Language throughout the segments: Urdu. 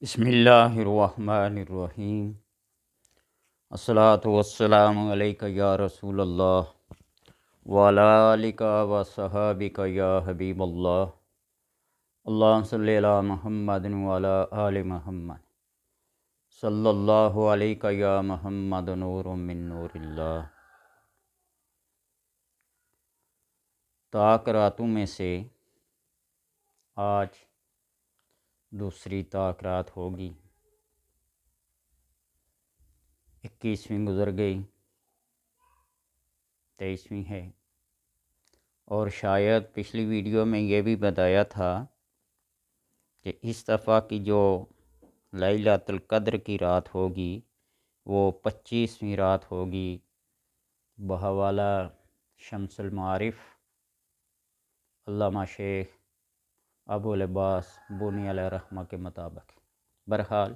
بسم اللہ الرحمن الرحیم۔ الصلاۃ والسلام علیک یا رسول اللہ وعلی آلک و صحابک یا حبیب اللہ۔ اللہم صلی علی محمد وعلی آل محمد صلی اللہ علیک یا محمد نور من نور اللہ۔ طاق راتوں میں سے آج دوسری طاق رات ہوگی۔ 21ویں گزر گئی، 23ویں ہے، اور شاید پچھلی ویڈیو میں یہ بھی بتایا تھا کہ اس دفعہ کی جو لیلۃ القدر کی رات ہوگی وہ 25ویں رات ہوگی بحوالہ شمس المعارف علامہ شیخ ابو العباس بونی علیہ رحمہ کے مطابق۔ بہرحال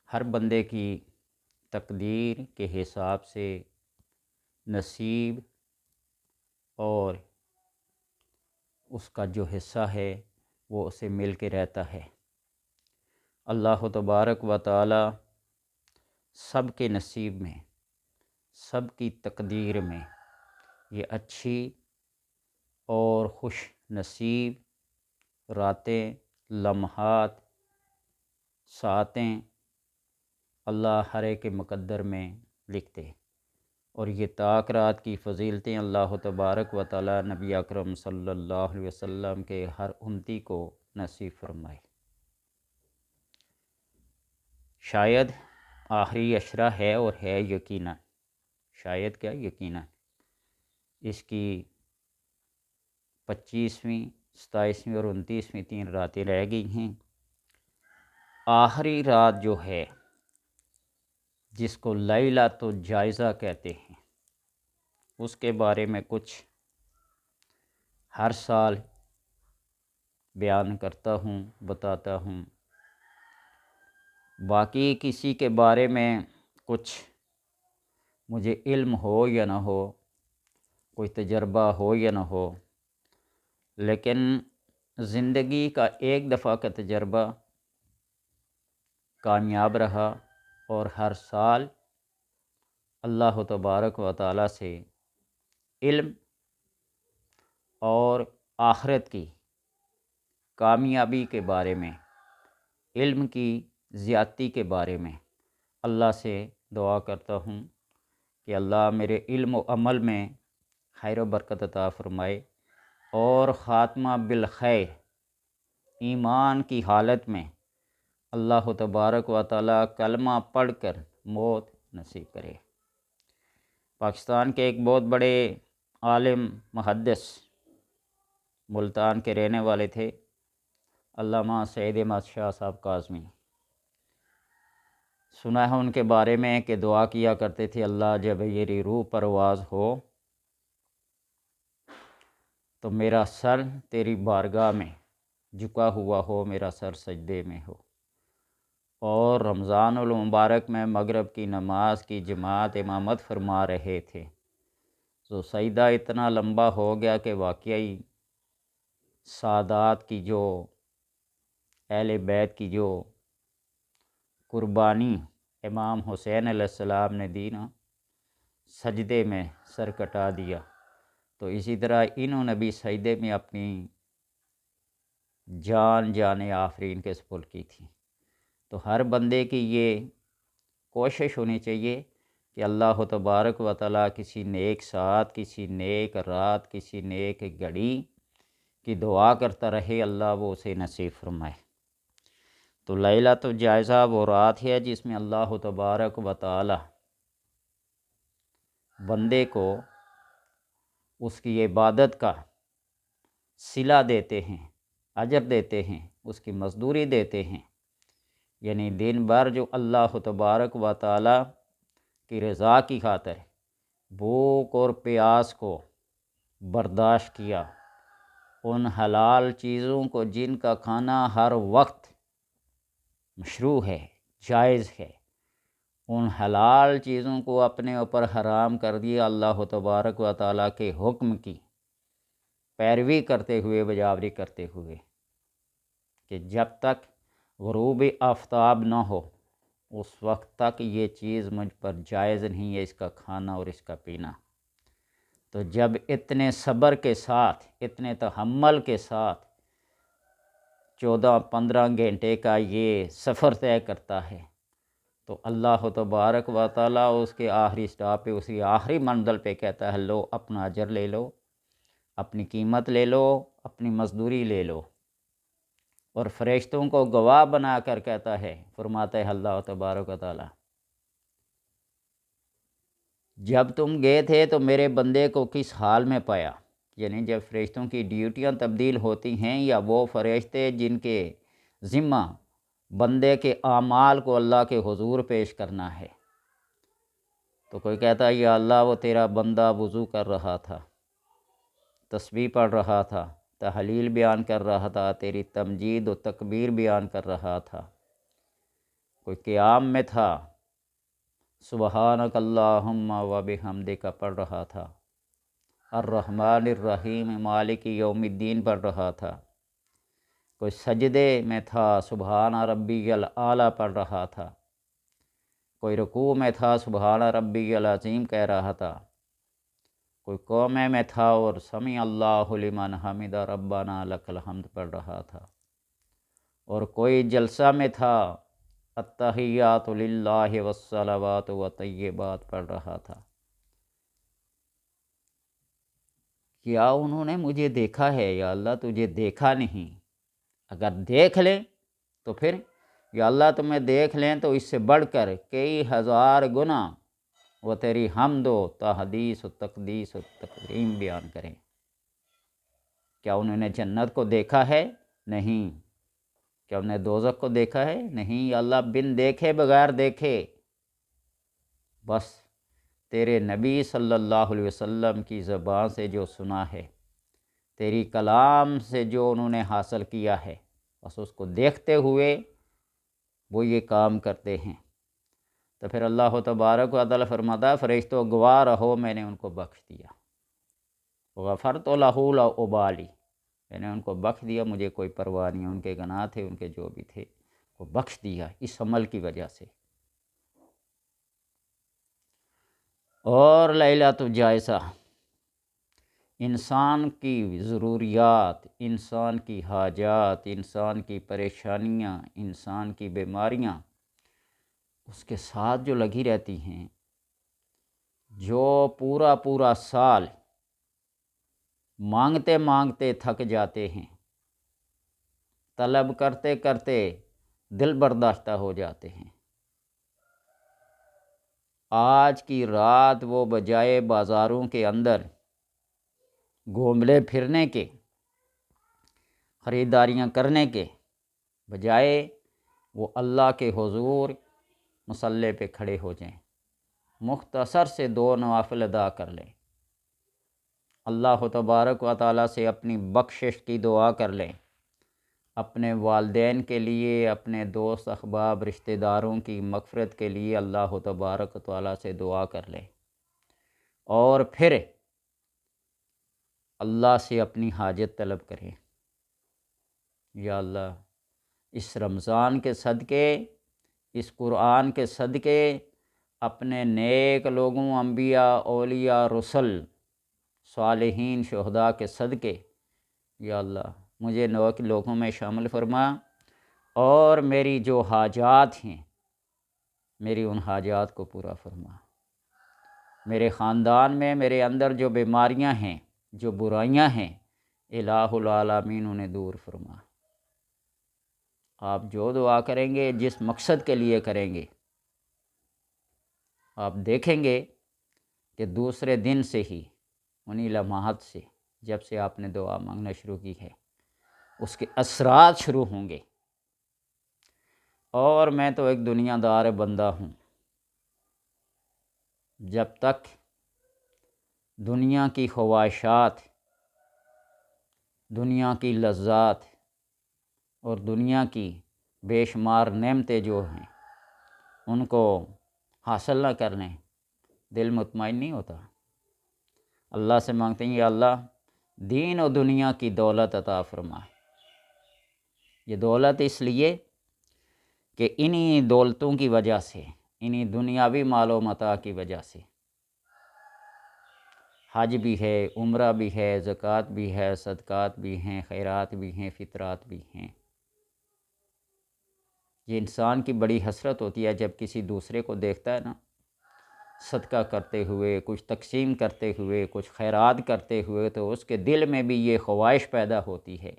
ہر بندے کی تقدیر کے حساب سے نصیب اور اس کا جو حصہ ہے وہ اسے مل کے رہتا ہے۔ اللہ تبارک و تعالی سب کے نصیب میں، سب کی تقدیر میں یہ اچھی اور خوش نصیب راتیں، لمحات، ساعتیں اللہ ہر ایک کے مقدر میں لکھتے، اور یہ طاق رات کی فضیلتیں اللہ تبارک و تعالی نبی اکرم صلی اللہ علیہ وسلم کے ہر امتی کو نصیب فرمائے۔ شاید آخری عشرہ ہے، اور ہے یقیناً، شاید کیا یقیناً اس کی 25ویں، 27ویں اور 29ویں 3 راتیں رہ گئی ہیں۔ آخری رات جو ہے جس کو لیلۃ الجائزہ کہتے ہیں، اس کے بارے میں کچھ ہر سال بیان کرتا ہوں، بتاتا ہوں۔ باقی کسی کے بارے میں کچھ مجھے علم ہو یا نہ ہو، کوئی تجربہ ہو یا نہ ہو، لیکن زندگی کا ایک دفعہ کا تجربہ کامیاب رہا، اور ہر سال اللہ تبارک و تعالی سے علم اور آخرت کی کامیابی کے بارے میں، علم کی زیادتی کے بارے میں اللہ سے دعا کرتا ہوں کہ اللہ میرے علم و عمل میں خیر و برکت عطا فرمائے، اور خاتمہ بالخیر ایمان کی حالت میں اللہ تبارک و تعالی کلمہ پڑھ کر موت نصیب کرے۔ پاکستان کے ایک بہت بڑے عالم محدث، ملتان کے رہنے والے تھے، علامہ سید احمد شاہ صاحب کاظمی۔ سنا ہے ان کے بارے میں کہ دعا کیا کرتے تھے، اللہ جب میری روح پرواز ہو تو میرا سر تیری بارگاہ میں جھکا ہوا ہو، میرا سر سجدے میں ہو۔ اور رمضان المبارک میں مغرب کی نماز کی جماعت امامت فرما رہے تھے، تو سجدہ اتنا لمبا ہو گیا کہ واقعی سادات کی جو اہل بیت کی جو قربانی امام حسین علیہ السلام نے دی نا، سجدے میں سر کٹا دیا، تو اسی طرح انہوں نے بھی سجدے میں اپنی جان آفرین کے سپرد کی تھی۔ تو ہر بندے کی یہ کوشش ہونی چاہیے کہ اللہ تبارک و تعالی کسی نیک ساتھ، کسی نیک رات، کسی نیک گھڑی کی دعا کرتا رہے، اللہ وہ اسے نصیب فرمائے۔ تو لیلۃ الجائزہ وہ رات ہے جس میں اللہ تبارک و تعالی بندے کو اس کی عبادت کا صلہ دیتے ہیں، اجر دیتے ہیں، اس کی مزدوری دیتے ہیں۔ یعنی دن بھر جو اللہ تبارک و تعالی کی رضا کی خاطر بھوک اور پیاس کو برداشت کیا، ان حلال چیزوں کو جن کا کھانا ہر وقت مشروع ہے، جائز ہے، ان حلال چیزوں کو اپنے اوپر حرام کر دیا اللہ تبارک و تعالیٰ کے حکم کی پیروی کرتے ہوئے، بجاوری کرتے ہوئے، کہ جب تک غروب آفتاب نہ ہو اس وقت تک یہ چیز مجھ پر جائز نہیں ہے، اس کا کھانا اور اس کا پینا۔ تو جب اتنے صبر کے ساتھ، اتنے تحمل کے ساتھ 14-15 گھنٹے کا یہ سفر طے کرتا ہے تو اللہ تبارک و تعالیٰ اس کے آخری سٹاپ پہ، اسی آخری منزل پہ کہتا ہے لو اپنا اجر لے لو، اپنی قیمت لے لو، اپنی مزدوری لے لو، اور فرشتوں کو گواہ بنا کر کہتا ہے، فرماتا ہے اللہ تبارک و تعالیٰ جب تم گئے تھے تو میرے بندے کو کس حال میں پایا؟ یعنی جب فرشتوں کی ڈیوٹیاں تبدیل ہوتی ہیں، یا وہ فرشتے جن کے ذمہ بندے کے اعمال کو اللہ کے حضور پیش کرنا ہے، تو کوئی کہتا ہے یا اللہ وہ تیرا بندہ وضو کر رہا تھا، تسبیح پڑھ رہا تھا، تحلیل بیان کر رہا تھا، تیری تمجید و تکبیر بیان کر رہا تھا، کوئی قیام میں تھا، سبحانک اللہم و بحمدک پڑھ رہا تھا، الرحمن الرحیم مالک یوم الدین پڑھ رہا تھا، کوئی سجدے میں تھا، سبحان ربی الاعلیٰ پڑھ رہا تھا، کوئی رکوع میں تھا، سبحان ربی العظیم کہہ رہا تھا، کوئی قومے میں تھا اور سمیع اللہ لمن حمد ربنا لک الحمد پڑھ رہا تھا، اور کوئی جلسہ میں تھا، التحیات للہ والصلوات والطیبات پڑھ رہا تھا۔ کیا انہوں نے مجھے دیکھا ہے؟ یا اللہ تجھے دیکھا نہیں، اگر دیکھ لیں تو پھر یا اللہ تمہیں دیکھ لیں تو اس سے بڑھ کر کئی ہزار گنا وہ تیری حمد و تحدیث و تقدیس و تکریم بیان کریں۔ کیا انہوں نے جنت کو دیکھا ہے؟ نہیں۔ کیا انہوں نے دوزخ کو دیکھا ہے؟ نہیں۔ یا اللہ بن دیکھے بغیر دیکھے بس تیرے نبی صلی اللہ علیہ وسلم کی زبان سے جو سنا ہے، تیری کلام سے جو انہوں نے حاصل کیا ہے، بس اس کو دیکھتے ہوئے وہ یہ کام کرتے ہیں۔ تو پھر اللہ تبارک و تعالیٰ فرماتا ہے فرشتوں گواہ رہو میں نے ان کو بخش دیا، غفرت لہ لا ابالی، میں نے ان کو بخش دیا، مجھے کوئی پرواہ نہیں، ان کے گناہ تھے، ان کے جو بھی تھے وہ بخش دیا اس عمل کی وجہ سے۔ اور لیلۃ الجائزہ، انسان کی ضروریات، انسان کی حاجات، انسان کی پریشانیاں، انسان کی بیماریاں اس کے ساتھ جو لگی رہتی ہیں، جو پورا پورا سال مانگتے مانگتے تھک جاتے ہیں، طلب کرتے کرتے دل برداشتہ ہو جاتے ہیں، آج کی رات وہ بجائے بازاروں کے اندر گھومنے پھرنے کے، خریداریاں کرنے کے بجائے وہ اللہ کے حضور مصلی پہ کھڑے ہو جائیں، مختصر سے 2 نوافل ادا کر لیں، اللہ تبارک و تعالیٰ سے اپنی بخشش کی دعا کر لیں، اپنے والدین کے لیے، اپنے دوست احباب رشتہ داروں کی مغفرت کے لیے اللہ تبارک و تعالیٰ سے دعا کر لیں، اور پھر اللہ سے اپنی حاجت طلب کریں۔ یا اللہ اس رمضان کے صدقے، اس قرآن کے صدقے، اپنے نیک لوگوں، انبیاء، اولیاء، رسل، صالحین، شہداء کے صدقے یا اللہ مجھے نیک لوگوں میں شامل فرما، اور میری جو حاجات ہیں میری ان حاجات کو پورا فرما، میرے خاندان میں میرے اندر جو بیماریاں ہیں، جو برائیاں ہیں، الہ العالمین انہیں دور فرما۔ آپ جو دعا کریں گے، جس مقصد کے لیے کریں گے، آپ دیکھیں گے کہ دوسرے دن سے ہی، انہی لمحات سے جب سے آپ نے دعا مانگنا شروع کی ہے، اس کے اثرات شروع ہوں گے۔ اور میں تو ایک دنیا دار بندہ ہوں، جب تک دنیا کی خواہشات، دنیا کی لذات اور دنیا کی بے شمار نعمتیں جو ہیں ان کو حاصل نہ کر لیں، دل مطمئن نہیں ہوتا۔ اللہ سے مانگتے ہیں یا اللہ دین و دنیا کی دولت عطا فرما۔ یہ دولت اس لیے کہ انہی دولتوں کی وجہ سے، انہی دنیاوی مال و متاع کی وجہ سے حج بھی ہے، عمرہ بھی ہے، زکوٰۃ بھی ہے، صدقات بھی ہیں، خیرات بھی ہیں، فطرات بھی ہیں۔ یہ انسان کی بڑی حسرت ہوتی ہے جب کسی دوسرے کو دیکھتا ہے نا صدقہ کرتے ہوئے، کچھ تقسیم کرتے ہوئے، کچھ خیرات کرتے ہوئے، تو اس کے دل میں بھی یہ خواہش پیدا ہوتی ہے،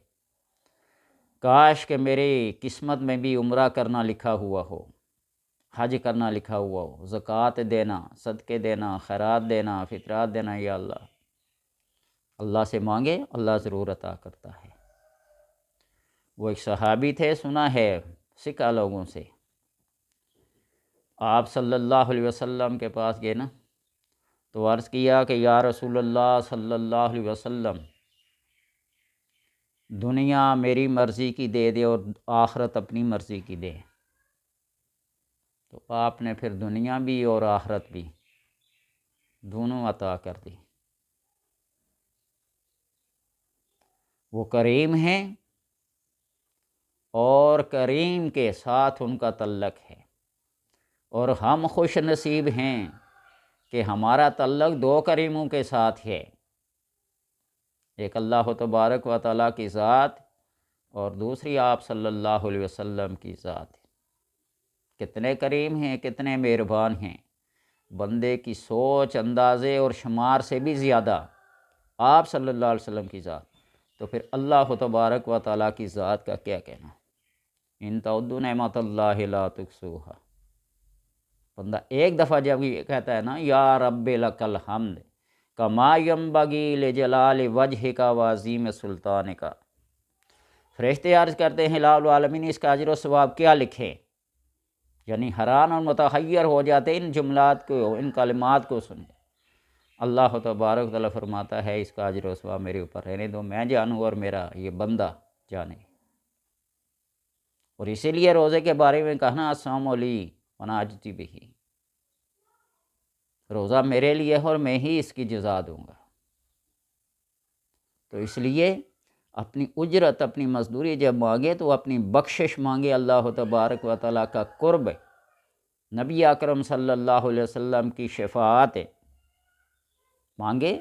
کاش کہ میری قسمت میں بھی عمرہ کرنا لکھا ہوا ہو، حج کرنا لکھا ہوا ہو، زکوٰۃ دینا، صدقے دینا، خیرات دینا، فطرات دینا۔ یا اللہ، اللہ سے مانگے، اللہ ضرور عطا کرتا ہے۔ وہ ایک صحابی تھے، سنا ہے سکھا لوگوں سے، آپ صلی اللہ علیہ وسلم کے پاس گئے نا، تو عرض کیا کہ یا رسول اللہ صلی اللہ علیہ وسلم، دنیا میری مرضی کی دے دے اور آخرت اپنی مرضی کی دے۔ تو آپ نے پھر دنیا بھی اور آخرت بھی دونوں عطا کر دی۔ وہ کریم ہیں اور کریم کے ساتھ ان کا تعلق ہے، اور ہم خوش نصیب ہیں کہ ہمارا تعلق دو کریموں کے ساتھ ہے، ایک اللہ تبارک و تعالیٰ کی ذات اور دوسری آپ صلی اللہ علیہ وسلم کی ذات۔ کتنے کریم ہیں، کتنے مہربان ہیں، بندے کی سوچ، اندازے اور شمار سے بھی زیادہ آپ صلی اللہ علیہ وسلم کی ذات، تو پھر اللہ تبارک و تعالیٰ کی ذات کا کیا کہنا۔ ان تعدوا نعمت اللہ لا تحصوها۔ بندہ ایک دفعہ جب یہ کہتا ہے نا یا رب لک الحمد کما ینبغی لجلال وجہک وعظیم سلطانک، فرشتے عرض کرتے ہیں الہ العالمین اس کا اجر و ثواب کیا لکھیں، یعنی حیران اور متحیر ہو جاتے ان جملات کو، ان کلمات کو سن کے۔ اللہ تبارک تعالیٰ فرماتا ہے اس کا اجر و ثواب میرے اوپر رہنے دو، میں جانوں اور میرا یہ بندہ جانے۔ اور اسی لیے روزے کے بارے میں کہنا الصوم لی وانا اجزی بہ، روزہ میرے لیے ہے اور میں ہی اس کی جزا دوں گا۔ تو اس لیے اپنی اجرت، اپنی مزدوری جب مانگے تو اپنی بخشش مانگے، اللہ تبارک و تعالیٰ کا قرب، نبی اکرم صلی اللہ علیہ وسلم کی شفاعت مانگے،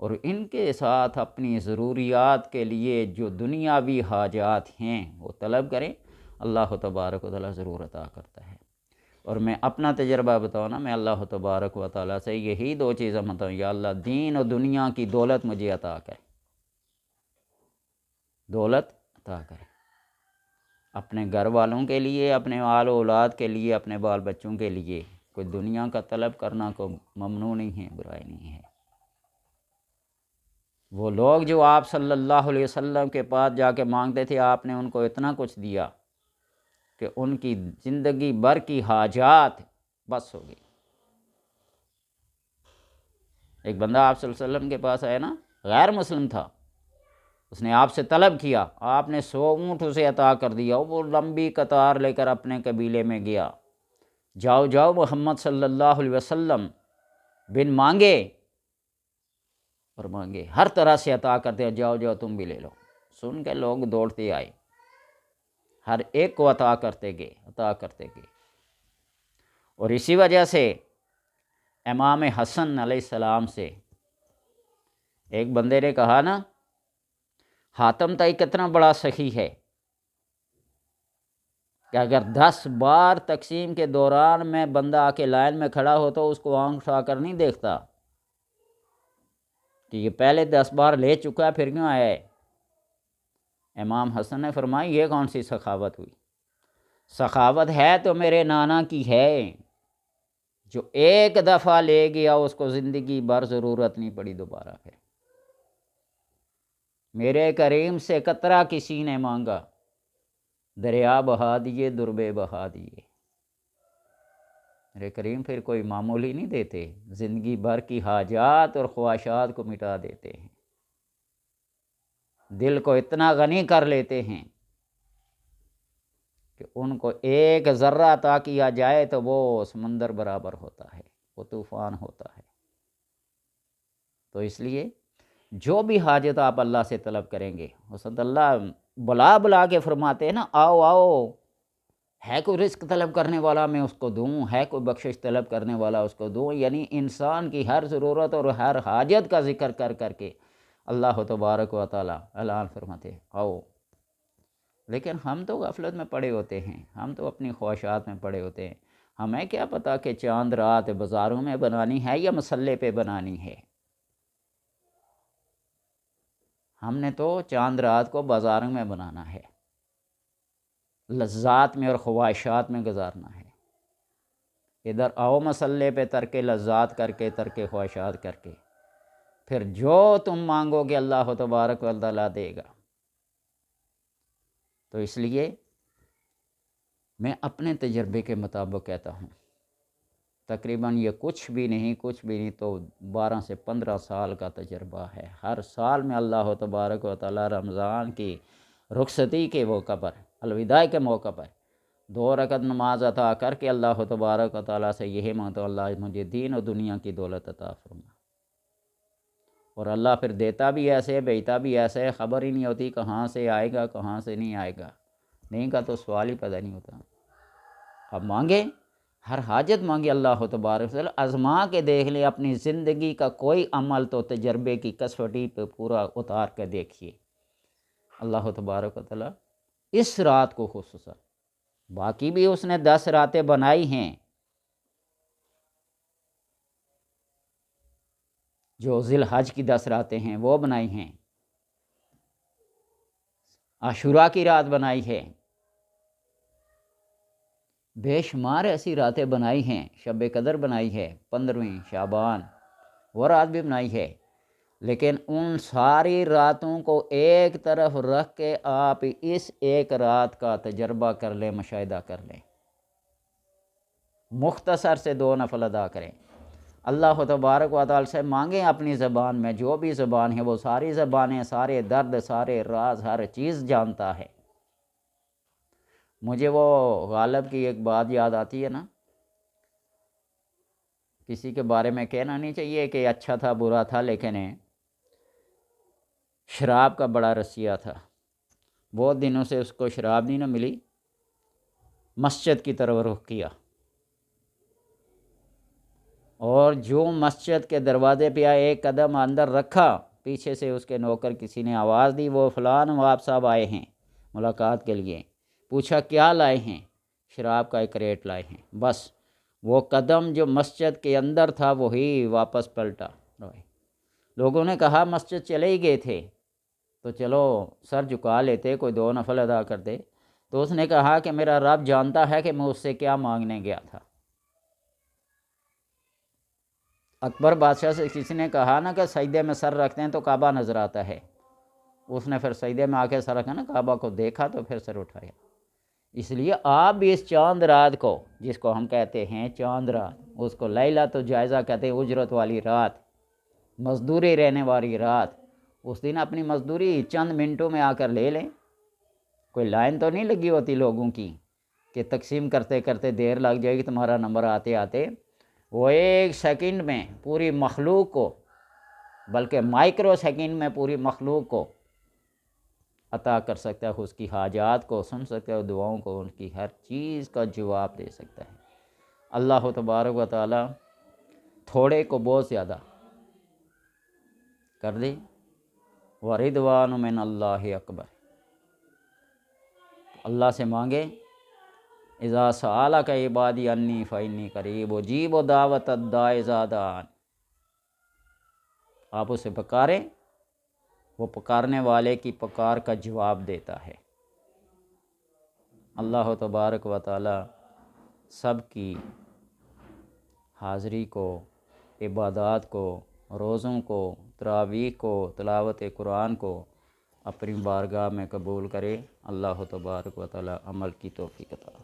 اور ان کے ساتھ اپنی ضروریات کے لیے جو دنیاوی حاجات ہیں وہ طلب کریں، اللہ تبارک و تعالیٰ ضرور عطا کرتا ہے۔ اور میں اپنا تجربہ بتاؤں نا، میں اللہ تبارک و تعالیٰ سے یہی دو چیزیں مانگتا ہوں، یا اللہ دین اور دنیا کی دولت مجھے عطا کرے، دولت عطا کرے، اپنے گھر والوں کے لیے، اپنے آل و اولاد کے لیے، اپنے بال بچوں کے لیے۔ کوئی دنیا کا طلب کرنا کو ممنوع نہیں ہے، برائی نہیں ہے۔ وہ لوگ جو آپ صلی اللہ علیہ وسلم کے پاس جا کے مانگتے تھے، آپ نے ان کو اتنا کچھ دیا کہ ان کی زندگی بھر کی حاجات بس ہو گئی۔ ایک بندہ آپ صلی اللہ علیہ وسلم کے پاس آیا نا، غیر مسلم تھا، اس نے آپ سے طلب کیا، آپ نے 100 اونٹ اسے عطا کر دیا، وہ لمبی قطار لے کر اپنے قبیلے میں گیا، جاؤ جاؤ محمد صلی اللہ علیہ وسلم بن مانگے اور مانگے ہر طرح سے عطا کرتے ہیں، جاؤ جاؤ تم بھی لے لو۔ سن کے لوگ دوڑتے آئے، ہر ایک کو عطا کرتے گئے، عطا کرتے گئے۔ اور اسی وجہ سے امام حسن علیہ السلام سے ایک بندے نے کہا نا، حاتم تائی کتنا بڑا سخی ہے کہ اگر 10 بار تقسیم کے دوران میں بندہ آ کے لائن میں کھڑا ہو تو اس کو آنکھ اٹھا کر نہیں دیکھتا کہ یہ پہلے 10 بار لے چکا ہے پھر کیوں آیا ہے۔ امام حسن نے فرمایا یہ کون سی سخاوت ہوئی؟ سخاوت ہے تو میرے نانا کی ہے، جو ایک دفعہ لے گیا اس کو زندگی بھر ضرورت نہیں پڑی دوبارہ۔ پھر میرے کریم سے قطرہ کسی نے مانگا، دریا بہا دیے، دربے بہا دیے۔ میرے کریم پھر کوئی معمولی نہیں دیتے، زندگی بھر کی حاجات اور خواہشات کو مٹا دیتے ہیں، دل کو اتنا غنی کر لیتے ہیں کہ ان کو ایک ذرہ عطا کیا جائے تو وہ سمندر برابر ہوتا ہے، وہ طوفان ہوتا ہے۔ تو اس لیے جو بھی حاجت آپ اللہ سے طلب کریں گے، اس وقت اللہ بلا بلا کے فرماتے ہیں نا، آؤ آؤ ہے کوئی رزق طلب کرنے والا میں اس کو دوں، ہے کوئی بخشش طلب کرنے والا اس کو دوں، یعنی انسان کی ہر ضرورت اور ہر حاجت کا ذکر کر کر کے اللہ تبارک و تعالی اعلان فرماتے آؤ۔ لیکن ہم تو غفلت میں پڑے ہوتے ہیں، ہم تو اپنی خواہشات میں پڑے ہوتے ہیں، ہمیں کیا پتہ کہ چاند رات بازاروں میں بنانی ہے یا مسلح پہ بنانی ہے۔ ہم نے تو چاند رات کو بازاروں میں بنانا ہے، لذات میں اور خواہشات میں گزارنا ہے۔ ادھر آؤ مسلح پہ ترک لذات کر کے، ترک خواہشات کر کے، پھر جو تم مانگو گے اللہ تبارک و تعالیٰ دے گا۔ تو اس لیے میں اپنے تجربے کے مطابق کہتا ہوں، تقریباً یہ کچھ بھی نہیں تو 12 سے 15 سال کا تجربہ ہے۔ ہر سال میں اللہ تبارک و تعالیٰ رمضان کی رخصتی کے موقع پر، الوداع کے موقع پر 2 رکعت نماز عطا کر کے اللہ تبارک و تعالیٰ سے یہی مانگتا اللہ مجھے دین و دنیا کی دولت عطا فرما، اور اللہ پھر دیتا بھی ایسے، بیچتا بھی ایسے، خبر ہی نہیں ہوتی کہاں سے آئے گا کہاں سے نہیں آئے گا، نہیں کا تو سوال ہی پیدا نہیں ہوتا۔ اب مانگے، ہر حاجت مانگے اللہ تبارک و تعالیٰ، آزما کے دیکھ لیں اپنی زندگی کا کوئی عمل تو تجربے کی کسوٹی پہ پورا اتار کے دیکھیے، اللہ تبارک و تعالیٰ اس رات کو خصوصاً، باقی بھی اس نے 10 راتیں بنائی ہیں جو ذی الحج کی 10 راتیں ہیں وہ بنائی ہیں، عاشوراء کی رات بنائی ہے، بے شمار ایسی راتیں بنائی ہیں، شب قدر بنائی ہے، 15ویں شعبان وہ رات بھی بنائی ہے، لیکن ان ساری راتوں کو ایک طرف رکھ کے آپ اس ایک رات کا تجربہ کر لیں، مشاہدہ کر لیں، مختصر سے 2 نفل ادا کریں، اللہ تبارک و تعالیٰ سے مانگیں اپنی زبان میں، جو بھی زبان ہے وہ ساری زبانیں، سارے درد، سارے راز، ہر چیز جانتا ہے۔ مجھے وہ غالب کی ایک بات یاد آتی ہے نا، کسی کے بارے میں کہنا نہیں چاہیے کہ اچھا تھا برا تھا، لیکن شراب کا بڑا رسیہ تھا، بہت دنوں سے اس کو شراب نہیں نہ ملی، مسجد کی طرف رخ کیا، اور جو مسجد کے دروازے پہ ایک قدم اندر رکھا، پیچھے سے اس کے نوکر کسی نے آواز دی وہ فلاں نواب صاحب آئے ہیں ملاقات کے لیے، پوچھا کیا لائے ہیں؟ شراب کا ایک کریٹ لائے ہیں، بس وہ قدم جو مسجد کے اندر تھا وہی واپس پلٹا۔ لوگوں نے کہا مسجد چلے ہی گئے تھے تو چلو سر جھکا لیتے، کوئی 2 نفل ادا کرتے، تو اس نے کہا کہ میرا رب جانتا ہے کہ میں اس سے کیا مانگنے گیا تھا۔ اکبر بادشاہ سے کسی نے کہا نا کہ سجدے میں سر رکھتے ہیں تو کعبہ نظر آتا ہے، اس نے پھر سجدے میں آ کے سر رکھا نا، کعبہ کو دیکھا تو پھر سر اٹھایا۔ اس لیے آپ بھی اس چاند رات کو، جس کو ہم کہتے ہیں چاند رات، اس کو لیلۃ الجائزہ کہتے ہیں، اجرت والی رات، مزدوری رہنے والی رات، اس دن اپنی مزدوری چند منٹوں میں آ کر لے لیں، کوئی لائن تو نہیں لگی ہوتی لوگوں کی کہ تقسیم کرتے کرتے دیر لگ جائے گی تمہارا نمبر آتے آتے، وہ 1 سیکنڈ میں پوری مخلوق کو، بلکہ مائکرو سیکنڈ میں پوری مخلوق کو عطا کر سکتا ہے، اس کی حاجات کو سن سکتا ہے، دعاؤں کو، ان کی ہر چیز کا جواب دے سکتا ہے۔ اللہ تبارک و تعالیٰ تھوڑے کو بہت زیادہ کر دے، وَرِضْوَانٌ مِّنَ اللہِ اکبر، اللہ سے مانگے، اذا سألک عبادی انی فإنی قریب اجیب دعوت الداع اذا دعان، آپ اسے پکاریں، وہ پکارنے والے کی پکار کا جواب دیتا ہے۔ اللہ تبارک و تعالی سب کی حاضری کو، عبادات کو، روزوں کو، تراویح کو، تلاوت قرآن کو اپنی بارگاہ میں قبول کرے۔ اللہ تبارک و تعالی عمل کی توفیق عطا